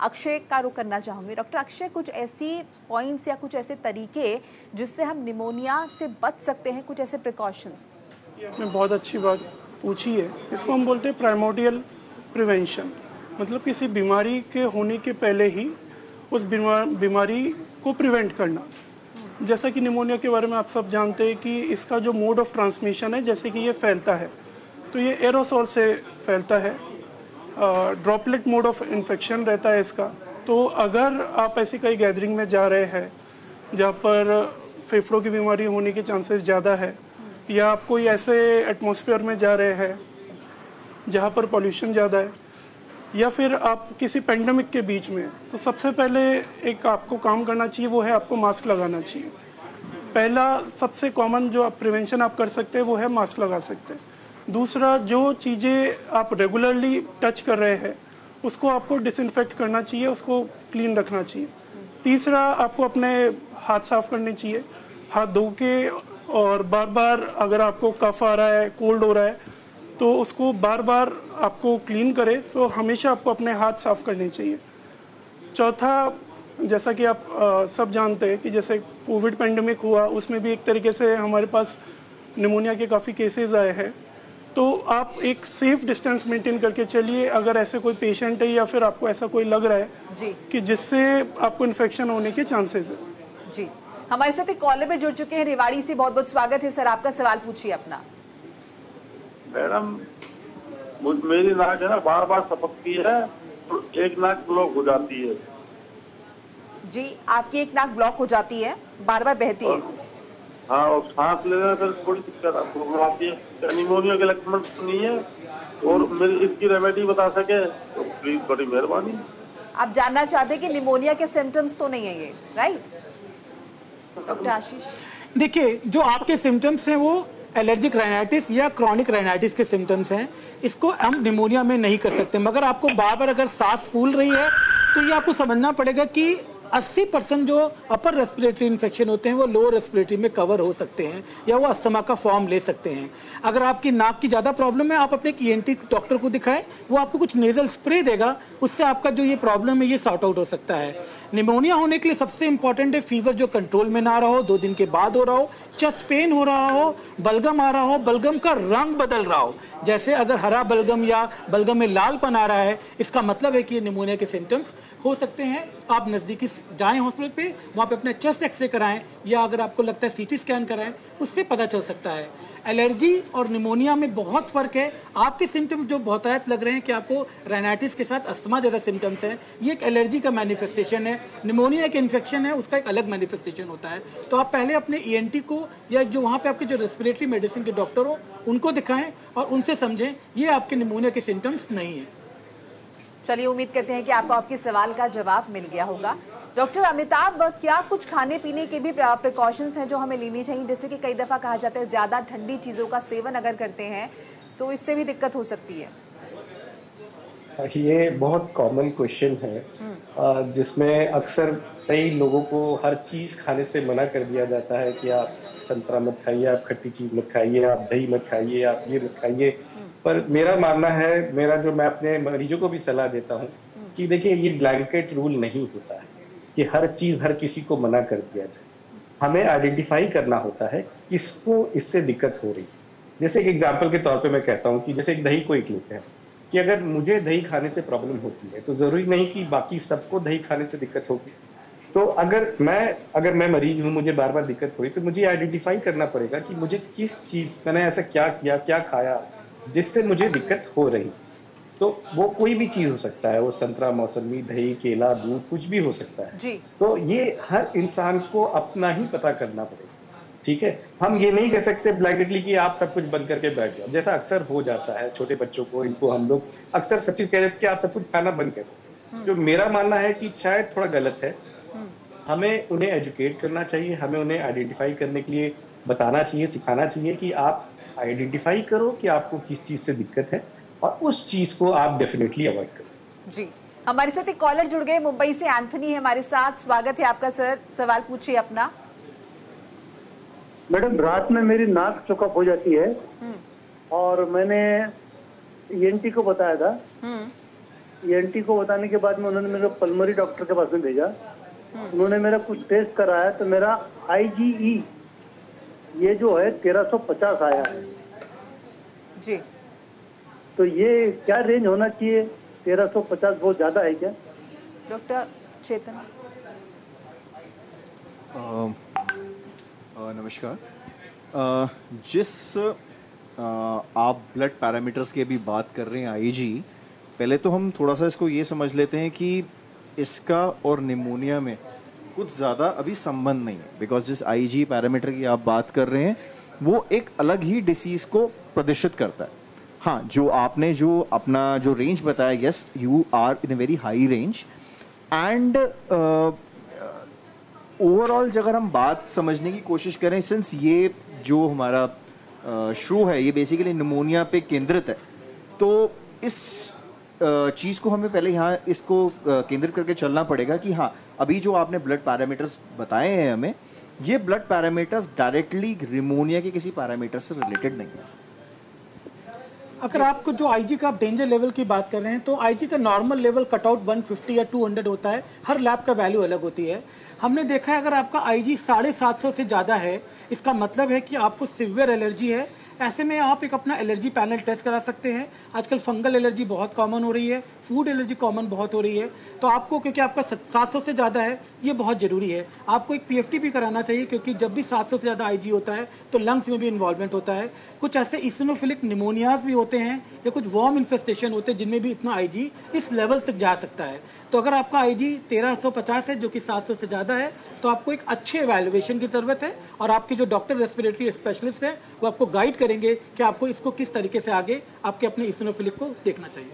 अक्षय का रुख करना चाहूँगी। डॉक्टर अक्षय, कुछ ऐसी पॉइंट्स या कुछ ऐसे तरीके जिससे हम निमोनिया से बच सकते हैं, कुछ ऐसे प्रिकॉशंस? ये आपने बहुत अच्छी बात पूछी है। इसको हम बोलते हैं प्राइमोर्डियल प्रिवेंशन, मतलब किसी बीमारी के होने के पहले ही उस बीमारी को प्रिवेंट करना। जैसा कि निमोनिया के बारे में आप सब जानते हैं कि इसका जो मोड ऑफ ट्रांसमिशन है, जैसे कि ये फैलता है तो ये एरोसोल से फैलता है, ड्रॉपलेट मोड ऑफ इन्फेक्शन रहता है इसका। तो अगर आप ऐसी कई गैदरिंग में जा रहे हैं जहाँ पर फेफड़ों की बीमारी होने के चांसेस ज़्यादा है, या आप कोई ऐसे एटमॉस्फेयर में जा रहे हैं जहाँ पर पॉल्यूशन ज़्यादा है, या फिर आप किसी पेंडेमिक के बीच में, तो सबसे पहले एक आपको काम करना चाहिए, वो है आपको मास्क लगाना चाहिए। पहला सबसे कॉमन जो आप प्रिवेंशन आप कर सकते हैं वो है मास्क लगा सकते हैं। दूसरा, जो चीज़ें आप रेगुलरली टच कर रहे हैं उसको आपको डिसइंफेक्ट करना चाहिए, उसको क्लीन रखना चाहिए। तीसरा, आपको अपने हाथ साफ करने चाहिए, हाथ धो के, और बार बार अगर आपको कफ आ रहा है, कोल्ड हो रहा है, तो उसको बार बार आपको क्लीन करें, तो हमेशा आपको अपने हाथ साफ करने चाहिए। चौथा, जैसा कि आप सब जानते हैं कि जैसे कोविड पेंडेमिक हुआ, उसमें भी एक तरीके से हमारे पास निमोनिया के काफ़ी केसेस आए हैं। तो आप एक सेफ डिस्टेंस मेंटेन करके चलिए अगर ऐसे कोई पेशेंट है या फिर आपको ऐसा कोई लग रहा है जी कि जिससे आपको इन्फेक्शन होने के चांसेस है। जी, हमारे साथ एक कॉलर पे जुड़ चुके हैं रेवाड़ी से। बहुत बहुत स्वागत है सर, आपका सवाल पूछिए अपना। मैडम, मेरी नाक है ना बार बार टपकती है, तो एक नाक ब्लॉक हो जाती है। जी, आपकी एक नाक ब्लॉक हो जाती है, बार बार बहती है? हाँ, और सांस लेने में फिर थोड़ी दिक्कत आती है। निमोनिया के लक्षण तो नहीं है, और मेरी इसकी रेमेडी बता सके तो प्लीज, बड़ी मेहरबानी। आप जानना चाहते हैं कि निमोनिया के सिम्टम्स तो नहीं है ये, राइट? डॉक्टर आशीष, देखिए, जो आपके सिम्टम्स हैं वो एलर्जिक राइनाइटिस या क्रॉनिक राइनाइटिस के सिम्टम्स हैं। इसको हम निमोनिया में नहीं कर सकते, मगर आपको बार बार अगर सांस फूल रही है तो ये आपको समझना पड़ेगा कि 80% जो अपर रेस्पिरेटरी इन्फेक्शन होते हैं वो लोअर रेस्पिरेटरी में कवर हो सकते हैं या वो अस्थमा का फॉर्म ले सकते हैं। अगर आपकी नाक की ज़्यादा प्रॉब्लम है, आप अपने ईएनटी डॉक्टर को दिखाएं, वो आपको कुछ नेजल स्प्रे देगा, उससे आपका जो ये प्रॉब्लम है ये सॉर्ट आउट हो सकता है। निमोनिया होने के लिए सबसे इंपॉर्टेंट है फीवर जो कंट्रोल में ना रहा हो, 2 दिन के बाद हो रहा हो, चेस्ट पेन हो रहा हो, बलगम आ रहा हो, बलगम का रंग बदल रहा हो, जैसे अगर हरा बलगम या बलगम में लालपन आ रहा है, इसका मतलब है कि ये निमोनिया के सिम्टम्स हो सकते हैं। आप नज़दीकी जाएं हॉस्पिटल पे, वहाँ पे अपने चेस्ट एक्सरे कराएं, या अगर आपको लगता है सीटी स्कैन कराएं, उससे पता चल सकता है। एलर्जी और निमोनिया में बहुत फर्क है। आपके सिम्टम्स जो बहुतायत लग रहे हैं कि आपको राइनाइटिस के साथ अस्थमा जैसा सिम्टम्स है, ये एक एलर्जी का मैनिफेस्टेशन है। निमोनिया एक इन्फेक्शन है, उसका एक अलग मैनिफेस्टेशन होता है। तो आप पहले अपने ईएनटी को या जो वहाँ पे आपके जो रेस्पिरेटरी मेडिसिन के डॉक्टर हो उनको दिखाएं और उनसे समझें ये आपके निमोनिया के सिम्टम्स नहीं है। चलिए, उम्मीद करते हैं कि आपको आपके सवाल का जवाब मिल गया होगा। डॉक्टर अमिताभ, क्या कुछ खाने पीने के भी प्रिकॉशंस हैं जो हमें लेनी चाहिए? जैसे कि कई दफा कहा जाता है ज्यादा ठंडी चीजों का सेवन अगर करते हैं तो इससे भी दिक्कत हो सकती है। ये बहुत कॉमन क्वेश्चन है जिसमें अक्सर कई लोगों को हर चीज खाने से मना कर दिया जाता है कि आप संतरा मत खाइए, आप खट्टी चीज मत खाइए, आप दही मत खाइए, आप ये मत खाइए। पर मेरा मानना है, मैं अपने मरीजों को भी सलाह देता हूँ कि देखिए, ये ब्लैंकेट रूल नहीं होता है कि हर चीज हर किसी को मना कर दिया जाए। हमें आइडेंटिफाई करना होता है किसको इससे दिक्कत हो रही है। जैसे एक एग्जाम्पल के तौर पे मैं कहता हूँ कि जैसे एक दही को एक लेते हैं कि अगर मुझे दही खाने से प्रॉब्लम होती है तो जरूरी नहीं कि बाकी सबको दही खाने से दिक्कत होगी। तो अगर मैं मरीज हूँ, मुझे बार बार दिक्कत हो रही, तो मुझे आइडेंटिफाई करना पड़ेगा कि मुझे किस चीज, मैंने ऐसा क्या किया, क्या खाया जिससे मुझे दिक्कत हो रही। तो वो कोई भी चीज हो सकता है, वो संतरा, मौसमी, दही, केला, दूध, कुछ भी हो सकता है जी। तो ये हर इंसान को अपना ही पता करना पड़ेगा। ठीक है, हम ये नहीं कह सकते ब्लैंकेटली कि आप सब कुछ बंद करके बैठ जाओ, जैसा अक्सर हो जाता है। छोटे बच्चों को, इनको हम लोग अक्सर सब चीज कह देते हैं कि आप सब कुछ खाना बंद कर दो। जो मेरा मानना है कि शायद थोड़ा गलत है। हमें उन्हें एजुकेट करना चाहिए, हमें उन्हें आइडेंटिफाई करने के लिए बताना चाहिए, सिखाना चाहिए कि आप आइडेंटिफाई करो कि आपको किस चीज से दिक्कत है और उस चीज को आप डेफिनेटली अवॉइड करो। जी, हमारे साथ एक कॉलर जुड़ गए, मुंबई से एंथनी है हमारे साथ। स्वागत है आपका सर, सवाल पूछिए अपना। मैडम, रात में मेरी नाक चौकअप हो जाती है और मैंने ईएनटी को बताया था, ENT को बताने के बाद में उन्होंने मेरे पल्मोनरी डॉक्टर के पास में भेजा। उन्होंने मेरा कुछ टेस्ट कराया तो मेरा IgE ये जो है 1350 आया है जी। तो ये क्या रेंज होना चाहिए? 1350 बहुत ज्यादा है क्या? डॉक्टर चेतन। नमस्कार। जिस आप ब्लड पैरामीटर्स की भी बात कर रहे हैं IG, पहले तो हम थोड़ा सा इसको ये समझ लेते हैं कि इसका और निमोनिया में कुछ ज़्यादा अभी संबंध नहीं है, बिकॉज जिस IG पैरामीटर की आप बात कर रहे हैं वो एक अलग ही डिसीज को प्रदर्शित करता है। हाँ, जो आपने जो अपना जो रेंज बताया, yes you are in a very high range and overall अगर हम बात समझने की कोशिश करें, सिंस ये जो हमारा शो है ये बेसिकली निमोनिया पे केंद्रित है, तो इस चीज़ को हमें पहले यहाँ इसको केंद्रित करके चलना पड़ेगा कि हाँ, अभी जो आपने ब्लड पैरामीटर्स बताए हैं हमें, ये ब्लड पैरामीटर्स डायरेक्टली निमोनिया के किसी पैरामीटर से रिलेटेड नहीं है। अगर आपको जो IG का आप डेंजर लेवल की बात कर रहे हैं तो IG का नॉर्मल लेवल कटआउट 150 या 200 होता है। हर लैब का वैल्यू अलग होती है। हमने देखा है अगर आपका IG 750 से ज़्यादा है, इसका मतलब है कि आपको सिवियर एलर्जी है। ऐसे में आप एक अपना एलर्जी पैनल टेस्ट करा सकते हैं। आजकल फंगल एलर्जी बहुत कॉमन हो रही है, फूड एलर्जी कॉमन बहुत हो रही है, तो आपको क्योंकि आपका 700 से ज़्यादा है ये बहुत ज़रूरी है। आपको एक PFT भी कराना चाहिए क्योंकि जब भी 700 से ज़्यादा IG होता है तो लंग्स में भी इन्वॉल्वमेंट होता है। कुछ ऐसे इसिनोफिलिक निमोनियाज भी होते हैं या कुछ वॉर्म इन्फेस्टेशन होते हैं जिनमें भी इतना IG इस लेवल तक जा सकता है। तो अगर आपका IG 1350 है जो कि 700 से ज़्यादा है तो आपको एक अच्छे एवेल्युएशन की ज़रूरत है और आपके जो डॉक्टर रेस्पिरेटरी स्पेशलिस्ट हैं वो आपको गाइड करेंगे कि आपको इसको किस तरीके से आगे आपके अपने इसिनोफिलिक को देखना चाहिए।